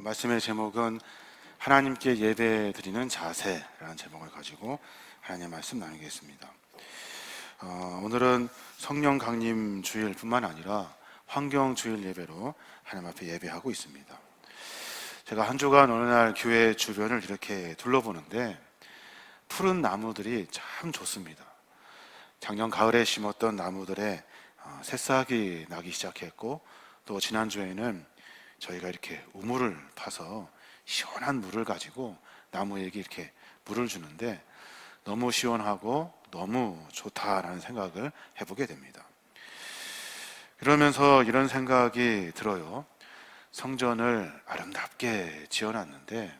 말씀의 제목은 하나님께 예배 드리는 자세라는 제목을 가지고 하나님의 말씀 나누겠습니다. 오늘은 성령 강림 주일뿐만 아니라 환경 주일 예배로 하나님 앞에 예배하고 있습니다. 제가 한 주간 어느 날 교회 주변을 이렇게 둘러보는데 푸른 나무들이 참 좋습니다. 작년 가을에 심었던 나무들에 새싹이 나기 시작했고, 또 지난주에는 저희가 이렇게 우물을 파서 시원한 물을 가지고 나무에게 이렇게 물을 주는데 너무 시원하고 너무 좋다라는 생각을 해보게 됩니다. 그러면서 이런 생각이 들어요. 성전을 아름답게 지어놨는데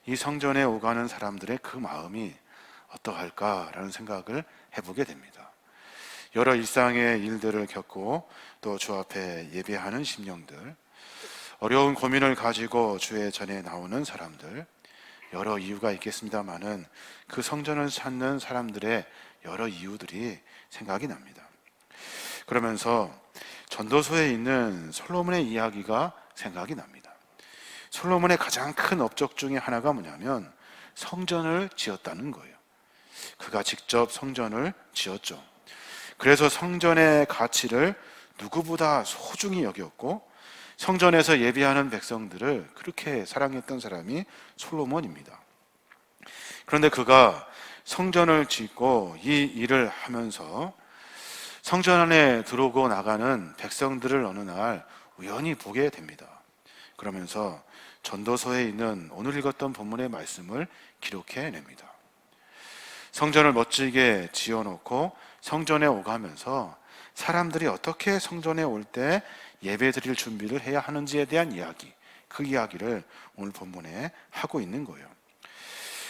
이 성전에 오가는 사람들의 그 마음이 어떠할까라는 생각을 해보게 됩니다. 여러 일상의 일들을 겪고 또 주 앞에 예배하는 심령들, 어려운 고민을 가지고 주의 전에 나오는 사람들, 여러 이유가 있겠습니다마는 그 성전을 찾는 사람들의 여러 이유들이 생각이 납니다. 그러면서 전도서에 있는 솔로몬의 이야기가 생각이 납니다. 솔로몬의 가장 큰 업적 중에 하나가 뭐냐면 성전을 지었다는 거예요. 그가 직접 성전을 지었죠. 그래서 성전의 가치를 누구보다 소중히 여겼고 성전에서 예배하는 백성들을 그렇게 사랑했던 사람이 솔로몬입니다. 그런데 그가 성전을 짓고 이 일을 하면서 성전 안에 들어오고 나가는 백성들을 어느 날 우연히 보게 됩니다. 그러면서 전도서에 있는 오늘 읽었던 본문의 말씀을 기록해냅니다. 성전을 멋지게 지어놓고 성전에 오가면서 사람들이 어떻게 성전에 올 때 예배 드릴 준비를 해야 하는지에 대한 이야기, 그 이야기를 오늘 본문에 하고 있는 거예요.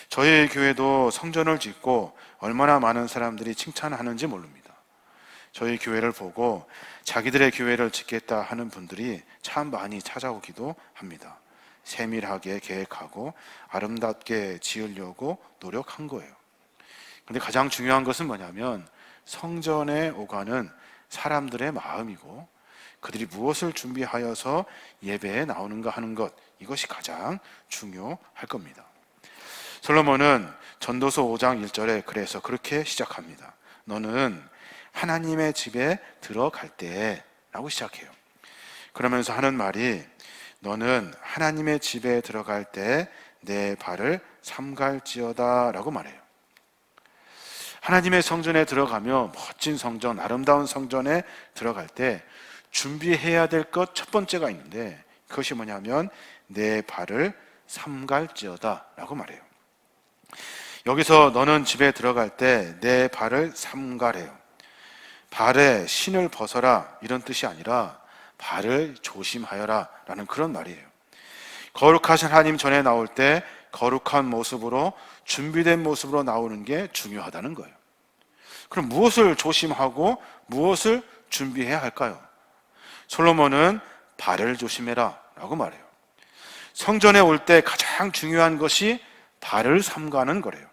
저희 교회도 성전을 짓고 얼마나 많은 사람들이 칭찬하는지 모릅니다. 저희 교회를 보고 자기들의 교회를 짓겠다 하는 분들이 참 많이 찾아오기도 합니다. 세밀하게 계획하고 아름답게 지으려고 노력한 거예요. 그런데 가장 중요한 것은 뭐냐면 성전에 오가는 사람들의 마음이고 그들이 무엇을 준비하여서 예배에 나오는가 하는 것, 이것이 가장 중요할 겁니다. 솔로몬은 전도서 5장 1절에 그래서 그렇게 시작합니다. 너는 하나님의 집에 들어갈 때 라고 시작해요. 그러면서 하는 말이 너는 하나님의 집에 들어갈 때 내 발을 삼갈지어다 라고 말해요. 하나님의 성전에 들어가며 멋진 성전, 아름다운 성전에 들어갈 때 준비해야 될 것 첫 번째가 있는데 그것이 뭐냐면 내 발을 삼갈지어다 라고 말해요. 여기서 너는 집에 들어갈 때 내 발을 삼가래요. 발에 신을 벗어라 이런 뜻이 아니라 발을 조심하여라 라는 그런 말이에요. 거룩하신 하나님 전에 나올 때 거룩한 모습으로 준비된 모습으로 나오는 게 중요하다는 거예요. 그럼 무엇을 조심하고 무엇을 준비해야 할까요? 솔로몬은 발을 조심해라 라고 말해요. 성전에 올 때 가장 중요한 것이 발을 삼가는 거래요.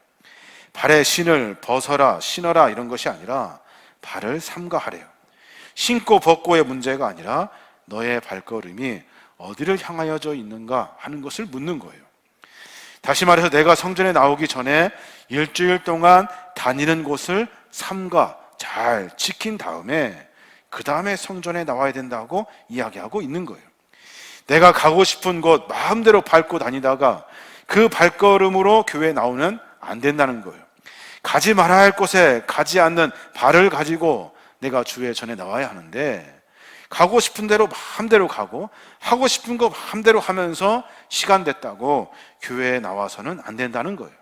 발에 신을 벗어라, 신어라 이런 것이 아니라 발을 삼가하래요. 신고 벗고의 문제가 아니라 너의 발걸음이 어디를 향하여져 있는가 하는 것을 묻는 거예요. 다시 말해서 내가 성전에 나오기 전에 일주일 동안 다니는 곳을 삼가 잘 지킨 다음에 그 다음에 성전에 나와야 된다고 이야기하고 있는 거예요. 내가 가고 싶은 곳 마음대로 밟고 다니다가 그 발걸음으로 교회에 나오면 안 된다는 거예요. 가지 말아야 할 곳에 가지 않는 발을 가지고 내가 주의 전에 나와야 하는데 가고 싶은 대로 마음대로 가고 하고 싶은 거 마음대로 하면서 시간 됐다고 교회에 나와서는 안 된다는 거예요.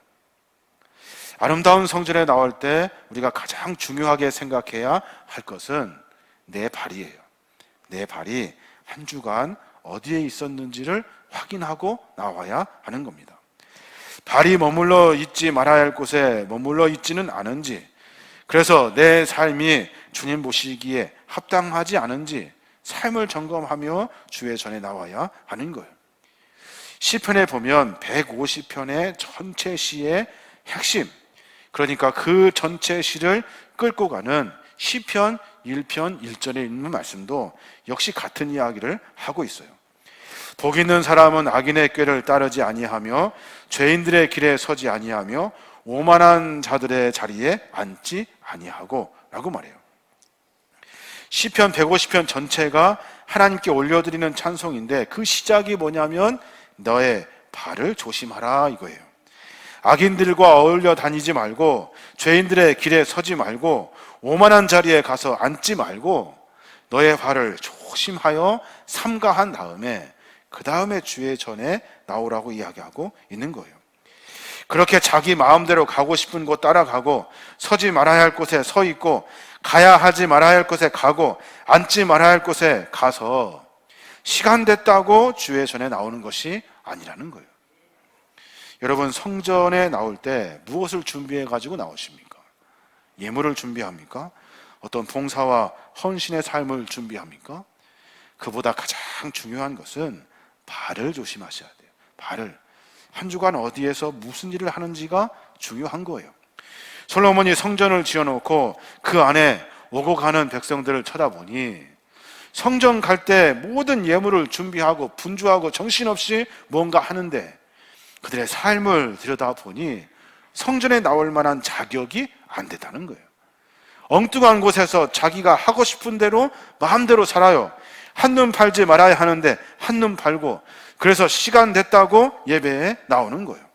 아름다운 성전에 나올 때 우리가 가장 중요하게 생각해야 할 것은 내 발이에요. 내 발이 한 주간 어디에 있었는지를 확인하고 나와야 하는 겁니다. 발이 머물러 있지 말아야 할 곳에 머물러 있지는 않은지, 그래서 내 삶이 주님 보시기에 합당하지 않은지 삶을 점검하며 주의 전에 나와야 하는 거예요. 시편에 보면 150편의 전체 시의 핵심, 그러니까 그 전체 시를 끌고 가는 시편 1편 1절에 있는 말씀도 역시 같은 이야기를 하고 있어요. 복 있는 사람은 악인의 꾀를 따르지 아니하며 죄인들의 길에 서지 아니하며 오만한 자들의 자리에 앉지 아니하고 라고 말해요. 시편 150편 전체가 하나님께 올려드리는 찬송인데 그 시작이 뭐냐면 너의 발을 조심하라 이거예요. 악인들과 어울려 다니지 말고 죄인들의 길에 서지 말고 오만한 자리에 가서 앉지 말고 너의 발을 조심하여 삼가한 다음에 그 다음에 주의 전에 나오라고 이야기하고 있는 거예요. 그렇게 자기 마음대로 가고 싶은 곳 따라가고 서지 말아야 할 곳에 서 있고 가야 하지 말아야 할 곳에 가고 앉지 말아야 할 곳에 가서 시간 됐다고 주의 전에 나오는 것이 아니라는 거예요. 여러분, 성전에 나올 때 무엇을 준비해 가지고 나오십니까? 예물을 준비합니까? 어떤 봉사와 헌신의 삶을 준비합니까? 그보다 가장 중요한 것은 발을 조심하셔야 돼요. 발을. 한 주간 어디에서 무슨 일을 하는지가 중요한 거예요. 솔로몬이 성전을 지어놓고 그 안에 오고 가는 백성들을 쳐다보니 성전 갈 때 모든 예물을 준비하고 분주하고 정신없이 뭔가 하는데 그들의 삶을 들여다보니 성전에 나올 만한 자격이 안 됐다는 거예요. 엉뚱한 곳에서 자기가 하고 싶은 대로 마음대로 살아요. 한눈 팔지 말아야 하는데 한눈 팔고 그래서 시간 됐다고 예배에 나오는 거예요.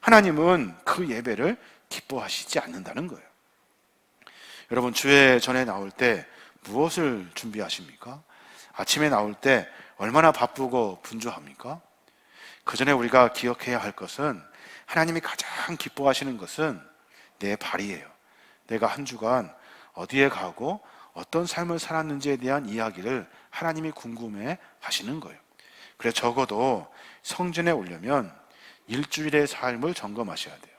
하나님은 그 예배를 기뻐하시지 않는다는 거예요. 여러분, 주의 전에 나올 때 무엇을 준비하십니까? 아침에 나올 때 얼마나 바쁘고 분주합니까? 그 전에 우리가 기억해야 할 것은 하나님이 가장 기뻐하시는 것은 내 발이에요. 내가 한 주간 어디에 가고 어떤 삶을 살았는지에 대한 이야기를 하나님이 궁금해 하시는 거예요. 그래서 적어도 성전에 오려면 일주일의 삶을 점검하셔야 돼요.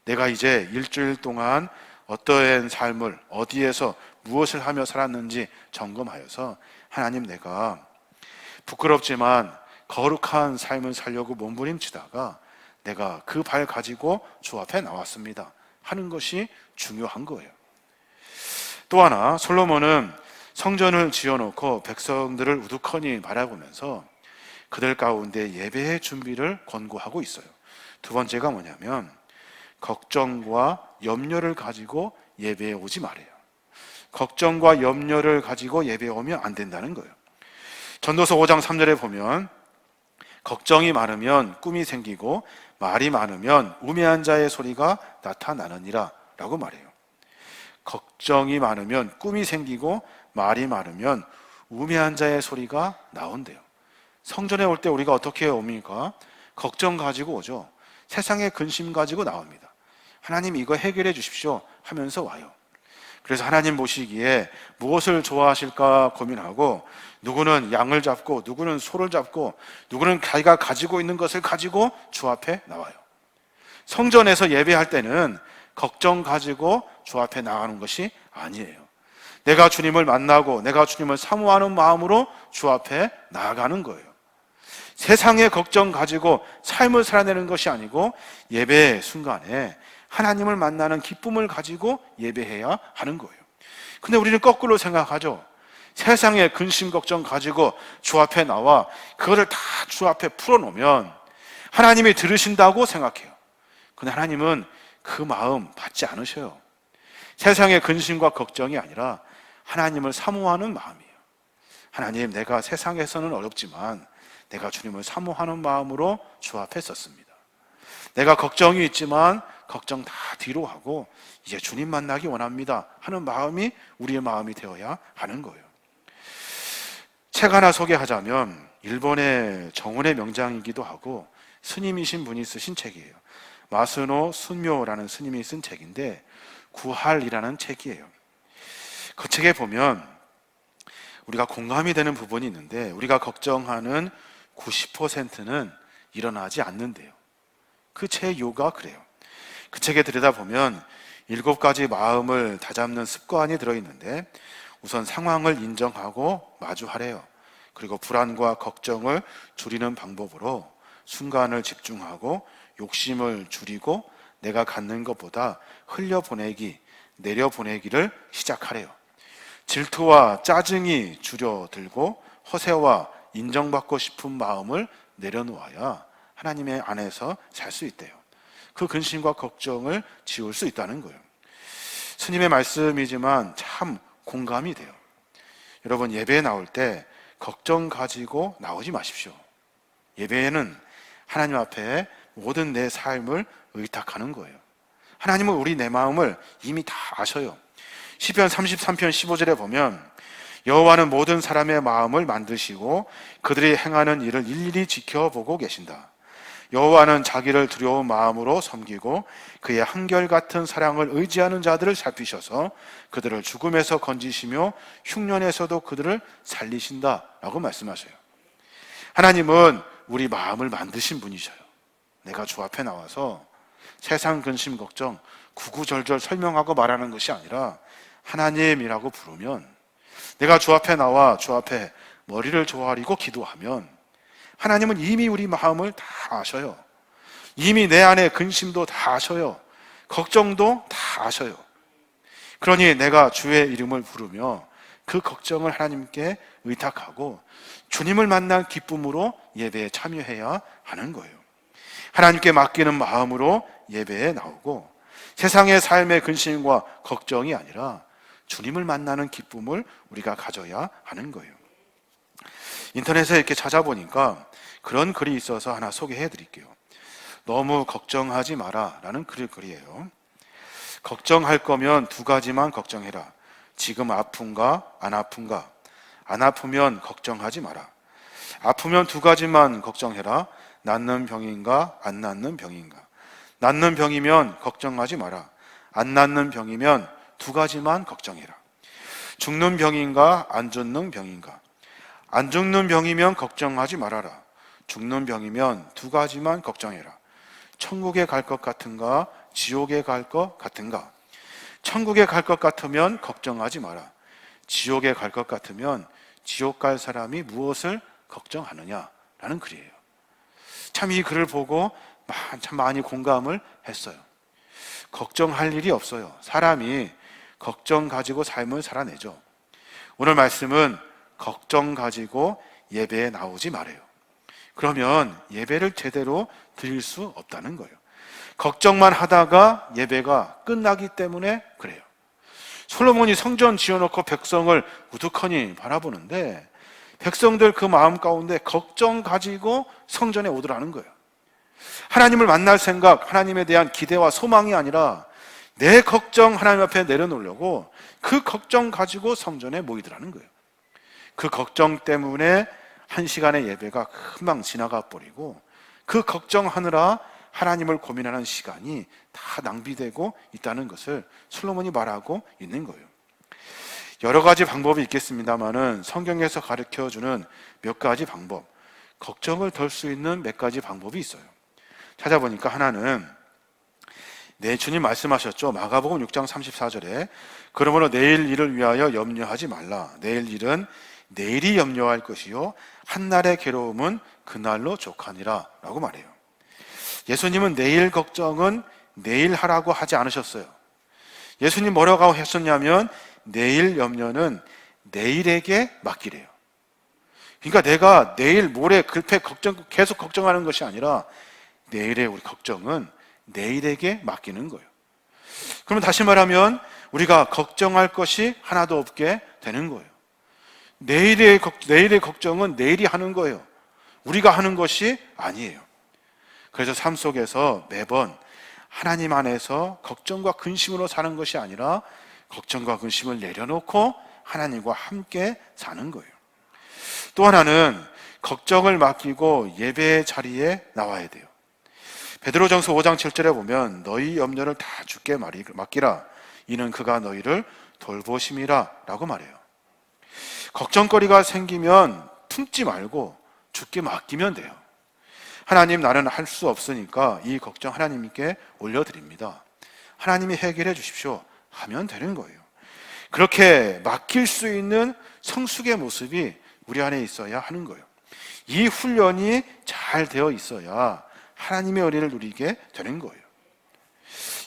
내가 이제 일주일 동안 어떠한 삶을 어디에서 무엇을 하며 살았는지 점검하여서 하나님, 내가 부끄럽지만 거룩한 삶을 살려고 몸부림치다가 내가 그 발 가지고 주 앞에 나왔습니다 하는 것이 중요한 거예요. 또 하나, 솔로몬은 성전을 지어놓고 백성들을 우두커니 바라보면서 그들 가운데 예배의 준비를 권고하고 있어요. 두 번째가 뭐냐면 걱정과 염려를 가지고 예배에 오지 말아요. 걱정과 염려를 가지고 예배에 오면 안 된다는 거예요. 전도서 5장 3절에 보면 걱정이 많으면 꿈이 생기고 말이 많으면 우매한 자의 소리가 나타나느니라 라고 말해요. 걱정이 많으면 꿈이 생기고 말이 많으면 우매한 자의 소리가 나온대요. 성전에 올 때 우리가 어떻게 옵니까? 걱정 가지고 오죠. 세상의 근심 가지고 나옵니다. 하나님, 이거 해결해 주십시오 하면서 와요. 그래서 하나님 보시기에 무엇을 좋아하실까 고민하고 누구는 양을 잡고 누구는 소를 잡고 누구는 자기가 가지고 있는 것을 가지고 주 앞에 나와요. 성전에서 예배할 때는 걱정 가지고 주 앞에 나가는 것이 아니에요. 내가 주님을 만나고 내가 주님을 사모하는 마음으로 주 앞에 나아가는 거예요. 세상의 걱정 가지고 삶을 살아내는 것이 아니고 예배 순간에 하나님을 만나는 기쁨을 가지고 예배해야 하는 거예요. 근데 우리는 거꾸로 생각하죠. 세상의 근심 걱정 가지고 주 앞에 나와 그거를 다 주 앞에 풀어놓으면 하나님이 들으신다고 생각해요. 근데 하나님은 그 마음 받지 않으셔요. 세상의 근심과 걱정이 아니라 하나님을 사모하는 마음이에요. 하나님, 내가 세상에서는 어렵지만 내가 주님을 사모하는 마음으로 주 앞에 섰습니다. 내가 걱정이 있지만 걱정 다 뒤로 하고 이제 주님 만나기 원합니다 하는 마음이 우리의 마음이 되어야 하는 거예요. 책 하나 소개하자면 일본의 정원의 명장이기도 하고 스님이신 분이 쓰신 책이에요. 마스노 순묘라는 스님이 쓴 책인데 구할이라는 책이에요. 그 책에 보면 우리가 공감이 되는 부분이 있는데 우리가 걱정하는 90%는 일어나지 않는데요. 그 책 요가 그래요. 그 책에 들여다보면 7가지 마음을 다잡는 습관이 들어있는데 우선 상황을 인정하고 마주하래요. 그리고 불안과 걱정을 줄이는 방법으로 순간을 집중하고 욕심을 줄이고 내가 갖는 것보다 흘려보내기, 내려보내기를 시작하래요. 질투와 짜증이 줄어들고 허세와 인정받고 싶은 마음을 내려놓아야 하나님의 안에서 살 수 있대요. 그 근심과 걱정을 지울 수 있다는 거예요. 스님의 말씀이지만 참 공감이 돼요. 여러분, 예배에 나올 때 걱정 가지고 나오지 마십시오. 예배에는 하나님 앞에 모든 내 삶을 의탁하는 거예요. 하나님은 우리 내 마음을 이미 다 아셔요. 시편 33편 15절에 보면 여호와는 모든 사람의 마음을 만드시고 그들이 행하는 일을 일일이 지켜보고 계신다. 여호와는 자기를 두려운 마음으로 섬기고 그의 한결같은 사랑을 의지하는 자들을 살피셔서 그들을 죽음에서 건지시며 흉년에서도 그들을 살리신다 라고 말씀하셔요. 하나님은 우리 마음을 만드신 분이셔요. 내가 주 앞에 나와서 세상 근심 걱정 구구절절 설명하고 말하는 것이 아니라 하나님이라고 부르면, 내가 주 앞에 나와 주 앞에 머리를 조아리고 기도하면 하나님은 이미 우리 마음을 다 아셔요. 이미 내 안에 근심도 다 아셔요. 걱정도 다 아셔요. 그러니 내가 주의 이름을 부르며 그 걱정을 하나님께 의탁하고 주님을 만난 기쁨으로 예배에 참여해야 하는 거예요. 하나님께 맡기는 마음으로 예배에 나오고 세상의 삶의 근심과 걱정이 아니라 주님을 만나는 기쁨을 우리가 가져야 하는 거예요. 인터넷에 이렇게 찾아보니까 그런 글이 있어서 하나 소개해 드릴게요. 너무 걱정하지 마라 라는 글이에요. 걱정할 거면 두 가지만 걱정해라. 지금 아픈가 안 아픈가. 안 아프면 걱정하지 마라. 아프면 두 가지만 걱정해라. 낫는 병인가 안 낫는 병인가. 낫는 병이면 걱정하지 마라. 안 낫는 병이면 두 가지만 걱정해라. 죽는 병인가 안 죽는 병인가. 안 죽는 병이면 걱정하지 말아라. 죽는 병이면 두 가지만 걱정해라. 천국에 갈 것 같은가 지옥에 갈 것 같은가. 천국에 갈 것 같으면 걱정하지 마라. 지옥에 갈 것 같으면 지옥 갈 사람이 무엇을 걱정하느냐라는 글이에요. 참 이 글을 보고 참 많이 공감을 했어요. 걱정할 일이 없어요. 사람이 걱정 가지고 삶을 살아내죠. 오늘 말씀은 걱정 가지고 예배에 나오지 말아요. 그러면 예배를 제대로 드릴 수 없다는 거예요. 걱정만 하다가 예배가 끝나기 때문에 그래요. 솔로몬이 성전 지어놓고 백성을 우두커니 바라보는데 백성들 그 마음 가운데 걱정 가지고 성전에 오더라는 거예요. 하나님을 만날 생각, 하나님에 대한 기대와 소망이 아니라 내 걱정 하나님 앞에 내려놓으려고 그 걱정 가지고 성전에 모이더라는 거예요. 그 걱정 때문에 한 시간의 예배가 금방 지나가 버리고 그 걱정하느라 하나님을 고민하는 시간이 다 낭비되고 있다는 것을 솔로몬이 말하고 있는 거예요. 여러 가지 방법이 있겠습니다만은 성경에서 가르쳐주는 몇 가지 방법, 걱정을 덜 수 있는 몇 가지 방법이 있어요. 찾아보니까 하나는 주님 말씀하셨죠. 마가복음 6장 34절에 그러므로 내일 일을 위하여 염려하지 말라. 내일 일은 내일이 염려할 것이요 한날의 괴로움은 그날로 족하니라 라고 말해요. 예수님은 내일 걱정은 내일 하라고 하지 않으셨어요. 예수님 뭐라고 하셨냐면 내일 염려는 내일에게 맡기래요. 그러니까 내가 내일 모레 급해 계속 걱정하는 것이 아니라 내일의 우리 걱정은 내일에게 맡기는 거예요. 그러면 다시 말하면 우리가 걱정할 것이 하나도 없게 되는 거예요. 내일의 걱정은 내일이 하는 거예요. 우리가 하는 것이 아니에요. 그래서 삶 속에서 매번 하나님 안에서 걱정과 근심으로 사는 것이 아니라 걱정과 근심을 내려놓고 하나님과 함께 사는 거예요. 또 하나는 걱정을 맡기고 예배의 자리에 나와야 돼요. 베드로전서 5장 7절에 보면 너희 염려를 다 주께 맡기라. 이는 그가 너희를 돌보심이라 라고 말해요. 걱정거리가 생기면 품지 말고 주께 맡기면 돼요. 하나님, 나는 할 수 없으니까 이 걱정 하나님께 올려드립니다. 하나님이 해결해 주십시오 하면 되는 거예요. 그렇게 맡길 수 있는 성숙의 모습이 우리 안에 있어야 하는 거예요. 이 훈련이 잘 되어 있어야 하나님의 은혜를 누리게 되는 거예요.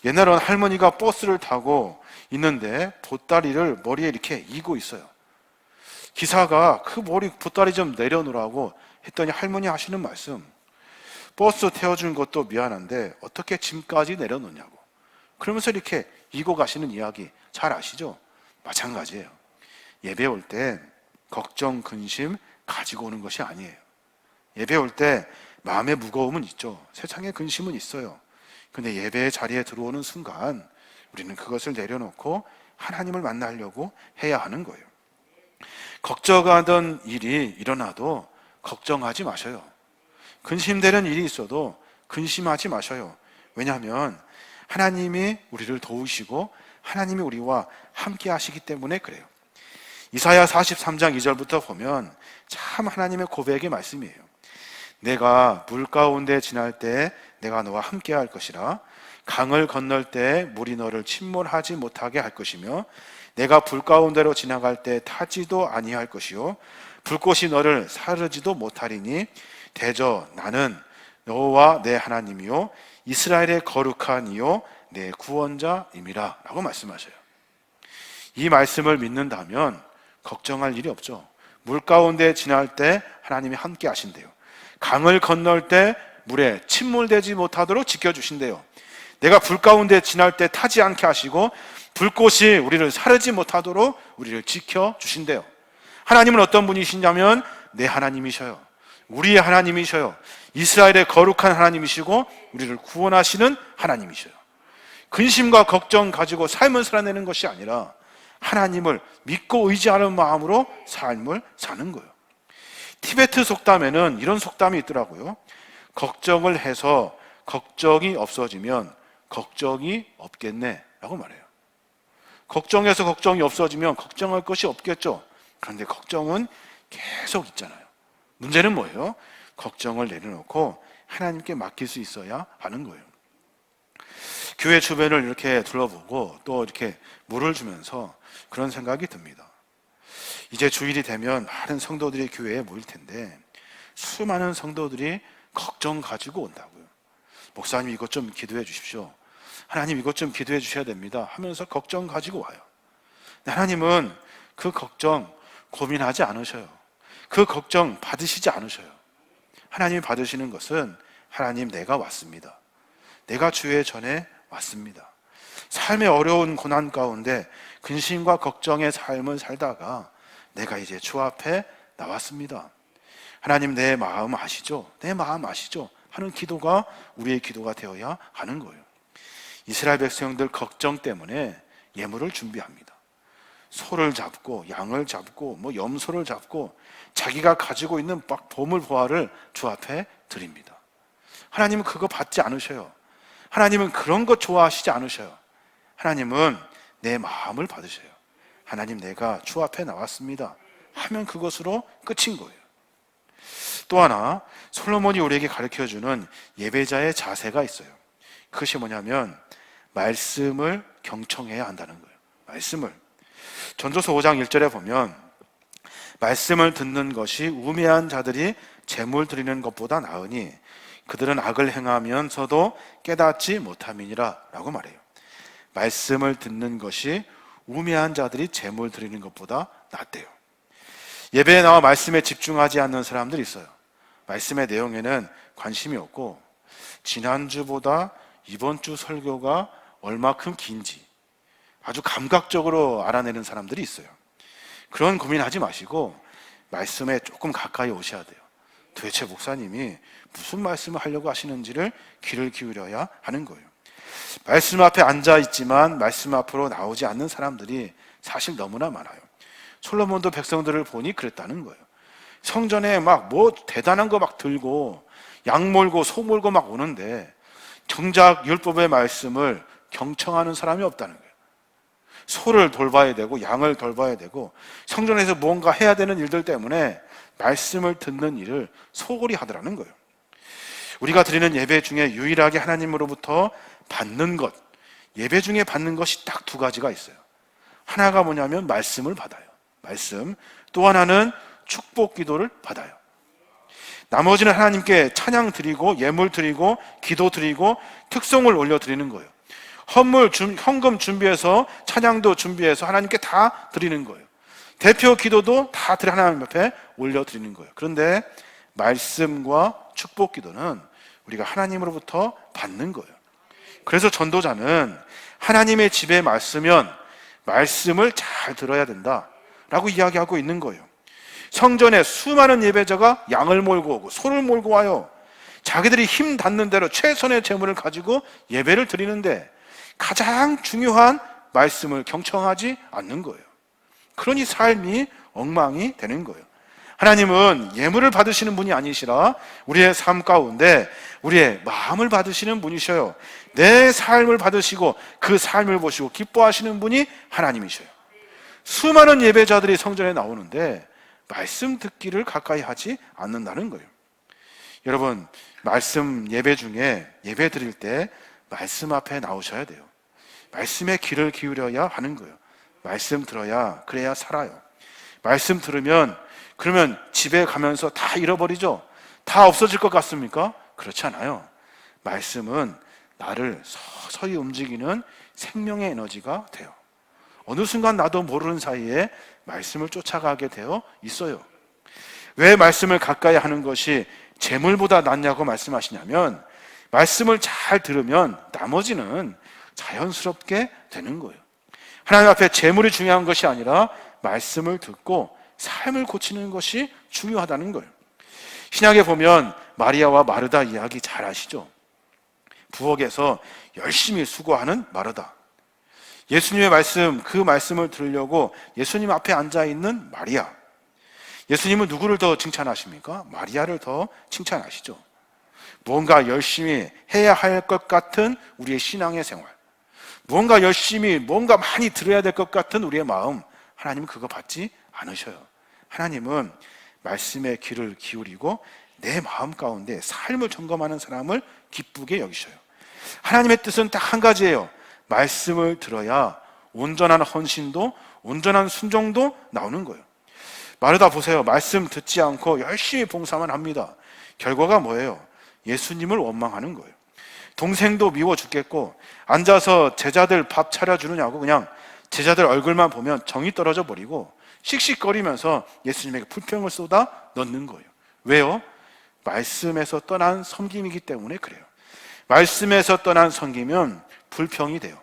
옛날에는 할머니가 버스를 타고 있는데 보따리를 머리에 이렇게 이고 있어요. 기사가 그 머리 보따리 좀 내려놓으라고 했더니 할머니 하시는 말씀, 버스 태워준 것도 미안한데 어떻게 짐까지 내려놓냐고. 그러면서 이렇게 이고 가시는 이야기 잘 아시죠? 마찬가지예요. 예배 올 때 걱정, 근심 가지고 오는 것이 아니에요. 예배 올 때 마음의 무거움은 있죠. 세상에 근심은 있어요. 근데 예배의 자리에 들어오는 순간 우리는 그것을 내려놓고 하나님을 만나려고 해야 하는 거예요. 걱정하던 일이 일어나도 걱정하지 마셔요. 근심되는 일이 있어도 근심하지 마셔요. 왜냐하면 하나님이 우리를 도우시고 하나님이 우리와 함께 하시기 때문에 그래요. 이사야 43장 2절부터 보면 참 하나님의 고백의 말씀이에요. 내가 물 가운데 지날 때 내가 너와 함께 할 것이라. 강을 건널 때 물이 너를 침몰하지 못하게 할 것이며 내가 불 가운데로 지나갈 때 타지도 아니할 것이요 불꽃이 너를 사르지도 못하리니 대저 나는 너와 내 하나님이요 이스라엘의 거룩한 이요 내 구원자임이라 라고 말씀하셔요. 이 말씀을 믿는다면 걱정할 일이 없죠. 물 가운데 지날 때 하나님이 함께 하신대요. 강을 건널 때 물에 침몰되지 못하도록 지켜주신대요. 내가 불 가운데 지날 때 타지 않게 하시고 불꽃이 우리를 사르지 못하도록 우리를 지켜주신대요. 하나님은 어떤 분이시냐면 내 하나님이셔요. 우리의 하나님이셔요. 이스라엘의 거룩한 하나님이시고 우리를 구원하시는 하나님이셔요. 근심과 걱정 가지고 삶을 살아내는 것이 아니라 하나님을 믿고 의지하는 마음으로 삶을 사는 거예요. 티베트 속담에는 이런 속담이 있더라고요. 걱정을 해서 걱정이 없어지면 걱정이 없겠네 라고 말해요. 걱정해서 걱정이 없어지면 걱정할 것이 없겠죠. 그런데 걱정은 계속 있잖아요. 문제는 뭐예요? 걱정을 내려놓고 하나님께 맡길 수 있어야 하는 거예요. 교회 주변을 이렇게 둘러보고 또 이렇게 물을 주면서 그런 생각이 듭니다. 이제 주일이 되면 많은 성도들이 교회에 모일 텐데 수많은 성도들이 걱정 가지고 온다고요. 목사님 이것 좀 기도해 주십시오. 하나님 이것 좀 기도해 주셔야 됩니다 하면서 걱정 가지고 와요. 하나님은 그 걱정 고민하지 않으셔요. 그 걱정 받으시지 않으셔요. 하나님이 받으시는 것은 하나님 내가 왔습니다. 내가 주의 전에 왔습니다. 삶의 어려운 고난 가운데 근심과 걱정의 삶을 살다가 내가 이제 주 앞에 나왔습니다. 하나님 내 마음 아시죠? 내 마음 아시죠? 하는 기도가 우리의 기도가 되어야 하는 거예요. 이스라엘 백성들 걱정 때문에 예물을 준비합니다. 소를 잡고 양을 잡고 염소를 잡고 자기가 가지고 있는 보물 보화를 주 앞에 드립니다. 하나님은 그거 받지 않으셔요. 하나님은 그런 거 좋아하시지 않으셔요. 하나님은 내 마음을 받으셔요. 하나님 내가 주 앞에 나왔습니다 하면 그것으로 끝인 거예요. 또 하나 솔로몬이 우리에게 가르쳐주는 예배자의 자세가 있어요. 그것이 뭐냐면 말씀을 경청해야 한다는 거예요. 말씀을 전도서 5장 1절에 보면 말씀을 듣는 것이 우매한 자들이 재물 드리는 것보다 나으니 그들은 악을 행하면서도 깨닫지 못함이니라 라고 말해요. 말씀을 듣는 것이 우매한 자들이 재물 드리는 것보다 낫대요. 예배에 나와 말씀에 집중하지 않는 사람들이 있어요. 말씀의 내용에는 관심이 없고 지난주보다 이번 주 설교가 얼마큼 긴지 아주 감각적으로 알아내는 사람들이 있어요. 그런 고민하지 마시고 말씀에 조금 가까이 오셔야 돼요. 도대체 목사님이 무슨 말씀을 하려고 하시는지를 귀를 기울여야 하는 거예요. 말씀 앞에 앉아 있지만 말씀 앞으로 나오지 않는 사람들이 사실 너무나 많아요. 솔로몬도 백성들을 보니 그랬다는 거예요. 성전에 막 대단한 거 막 들고 양 몰고 소 몰고 막 오는데 정작 율법의 말씀을 경청하는 사람이 없다는 거예요. 소를 돌봐야 되고 양을 돌봐야 되고 성전에서 뭔가 해야 되는 일들 때문에 말씀을 듣는 일을 소홀히 하더라는 거예요. 우리가 드리는 예배 중에 유일하게 하나님으로부터 받는 것, 예배 중에 받는 것이 딱 두 가지가 있어요. 하나가 뭐냐면 말씀을 받아요. 말씀. 또 하나는 축복 기도를 받아요. 나머지는 하나님께 찬양 드리고 예물 드리고 기도 드리고 특송을 올려 드리는 거예요. 현금 준비해서 찬양도 준비해서 하나님께 다 드리는 거예요. 대표 기도도 다 하나님 앞에 올려드리는 거예요. 그런데 말씀과 축복 기도는 우리가 하나님으로부터 받는 거예요. 그래서 전도자는 하나님의 집에 왔으면 말씀을 잘 들어야 된다라고 이야기하고 있는 거예요. 성전에 수많은 예배자가 양을 몰고 오고 소를 몰고 와요. 자기들이 힘 닿는 대로 최선의 재물을 가지고 예배를 드리는데 가장 중요한 말씀을 경청하지 않는 거예요. 그러니 삶이 엉망이 되는 거예요. 하나님은 예물을 받으시는 분이 아니시라 우리의 삶 가운데 우리의 마음을 받으시는 분이셔요. 내 삶을 받으시고 그 삶을 보시고 기뻐하시는 분이 하나님이셔요. 수많은 예배자들이 성전에 나오는데 말씀 듣기를 가까이 하지 않는다는 거예요. 여러분, 말씀 예배 중에 예배 드릴 때 말씀 앞에 나오셔야 돼요. 말씀에 귀를 기울여야 하는 거예요. 말씀 들어야 그래야 살아요. 말씀 들으면 그러면 집에 가면서 다 잃어버리죠? 다 없어질 것 같습니까? 그렇지 않아요. 말씀은 나를 서서히 움직이는 생명의 에너지가 돼요. 어느 순간 나도 모르는 사이에 말씀을 쫓아가게 되어 있어요. 왜 말씀을 가까이 하는 것이 재물보다 낫냐고 말씀하시냐면 말씀을 잘 들으면 나머지는 자연스럽게 되는 거예요. 하나님 앞에 재물이 중요한 것이 아니라 말씀을 듣고 삶을 고치는 것이 중요하다는 거예요. 신약에 보면 마리아와 마르다 이야기 잘 아시죠? 부엌에서 열심히 수고하는 마르다. 예수님의 말씀, 그 말씀을 들으려고 예수님 앞에 앉아있는 마리아. 예수님은 누구를 더 칭찬하십니까? 마리아를 더 칭찬하시죠. 무언가 열심히 해야 할 것 같은 우리의 신앙의 생활, 무언가 열심히 뭔가 많이 들어야 될 것 같은 우리의 마음, 하나님은 그거 받지 않으셔요. 하나님은 말씀에 귀를 기울이고 내 마음 가운데 삶을 점검하는 사람을 기쁘게 여기셔요. 하나님의 뜻은 딱 한 가지예요. 말씀을 들어야 온전한 헌신도 온전한 순종도 나오는 거예요. 마르다 보세요. 말씀 듣지 않고 열심히 봉사만 합니다. 결과가 뭐예요? 예수님을 원망하는 거예요. 동생도 미워 죽겠고 앉아서 제자들 밥 차려주느냐고 그냥 제자들 얼굴만 보면 정이 떨어져 버리고 씩씩거리면서 예수님에게 불평을 쏟아 넣는 거예요. 왜요? 말씀에서 떠난 섬김이기 때문에 그래요. 말씀에서 떠난 섬기면 불평이 돼요.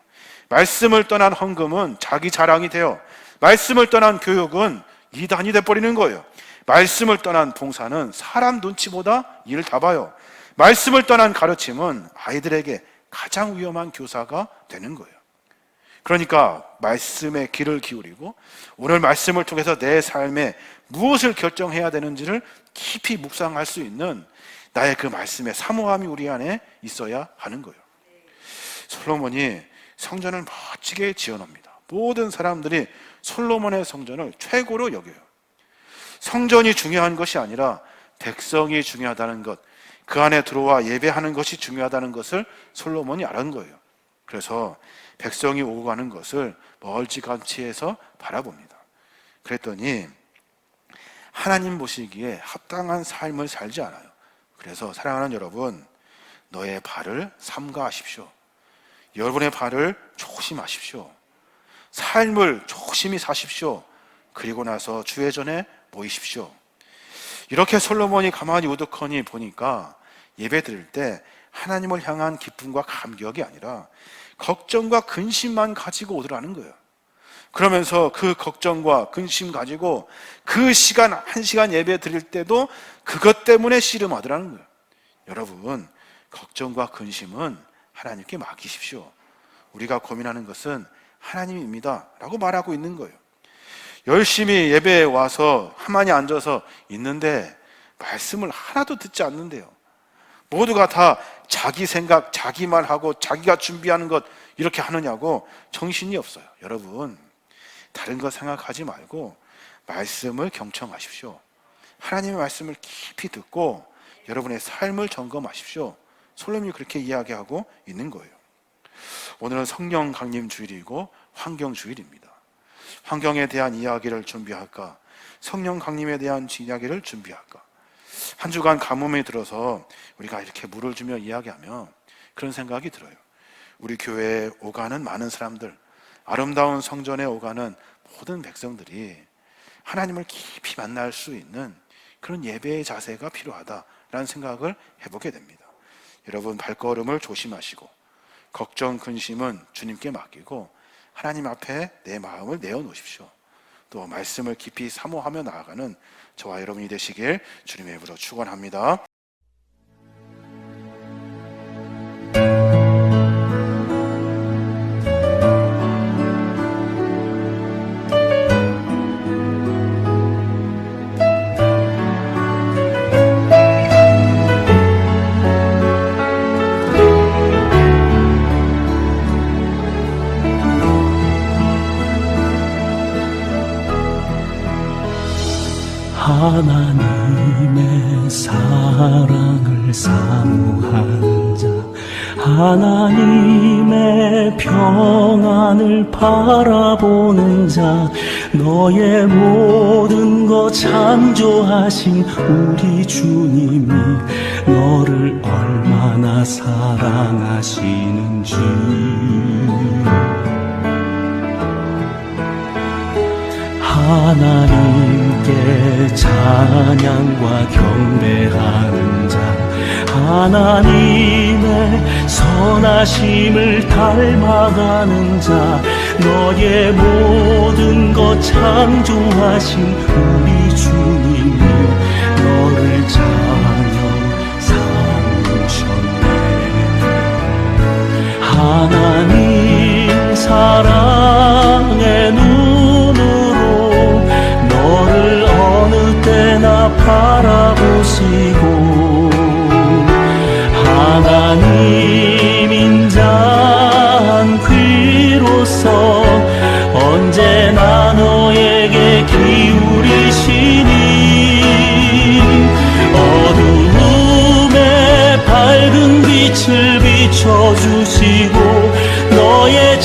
말씀을 떠난 헌금은 자기 자랑이 돼요. 말씀을 떠난 교육은 이단이 돼버리는 거예요. 말씀을 떠난 봉사는 사람 눈치보다 일을 다 봐요. 말씀을 떠난 가르침은 아이들에게 가장 위험한 교사가 되는 거예요. 그러니까 말씀에 귀를 기울이고 오늘 말씀을 통해서 내 삶에 무엇을 결정해야 되는지를 깊이 묵상할 수 있는 나의 그 말씀의 사모함이 우리 안에 있어야 하는 거예요. 솔로몬이 성전을 멋지게 지어놓습니다. 모든 사람들이 솔로몬의 성전을 최고로 여겨요. 성전이 중요한 것이 아니라 백성이 중요하다는 것, 그 안에 들어와 예배하는 것이 중요하다는 것을 솔로몬이 알은 거예요. 그래서 백성이 오고 가는 것을 멀찌감치해서 바라봅니다. 그랬더니 하나님 보시기에 합당한 삶을 살지 않아요. 그래서 사랑하는 여러분, 너의 발을 삼가하십시오. 여러분의 발을 조심하십시오. 삶을 조심히 사십시오. 그리고 나서 주의 전에 모이십시오. 이렇게 솔로몬이 가만히 우두커니 보니까 예배 드릴 때 하나님을 향한 기쁨과 감격이 아니라 걱정과 근심만 가지고 오더라는 거예요. 그러면서 그 걱정과 근심 가지고 그 시간, 한 시간 예배 드릴 때도 그것 때문에 씨름하더라는 거예요. 여러분, 걱정과 근심은 하나님께 맡기십시오. 우리가 고민하는 것은 하나님입니다 라고 말하고 있는 거예요. 열심히 예배에 와서 가만히 앉아서 있는데 말씀을 하나도 듣지 않는데요. 모두가 다 자기 생각, 자기 말하고 자기가 준비하는 것 이렇게 하느냐고 정신이 없어요. 여러분, 다른 거 생각하지 말고 말씀을 경청하십시오. 하나님의 말씀을 깊이 듣고 여러분의 삶을 점검하십시오. 솔로몬이 그렇게 이야기하고 있는 거예요. 오늘은 성령 강림 주일이고 환경 주일입니다. 환경에 대한 이야기를 준비할까? 성령 강림에 대한 이야기를 준비할까? 한 주간 가뭄이 들어서 우리가 이렇게 물을 주며 이야기하며 그런 생각이 들어요. 우리 교회에 오가는 많은 사람들, 아름다운 성전에 오가는 모든 백성들이 하나님을 깊이 만날 수 있는 그런 예배의 자세가 필요하다라는 생각을 해보게 됩니다. 여러분, 발걸음을 조심하시고 걱정, 근심은 주님께 맡기고 하나님 앞에 내 마음을 내어놓으십시오. 또 말씀을 깊이 사모하며 나아가는 저와 여러분이 되시길 주님의 이름으로 축원합니다. 하나님의 사랑을 사모하는 자, 하나님의 평안을 바라보는 자, 너의 모든 것 창조하신 우리 주님이 너를 얼마나 사랑하시는지 하나님께 찬양과 경배하는 자, 하나님의 선하심을 닮아가는 자, 너의 모든 것 창조하신 우리 주님이 너를 찬양 삼으셨네. 하나님 사랑의 눈으로 너를 어느 때나 바라보시고 하나님 인자한 귀로서 언제나 너에게 기울이시니 어두움에 밝은 빛을 비춰주시고 너의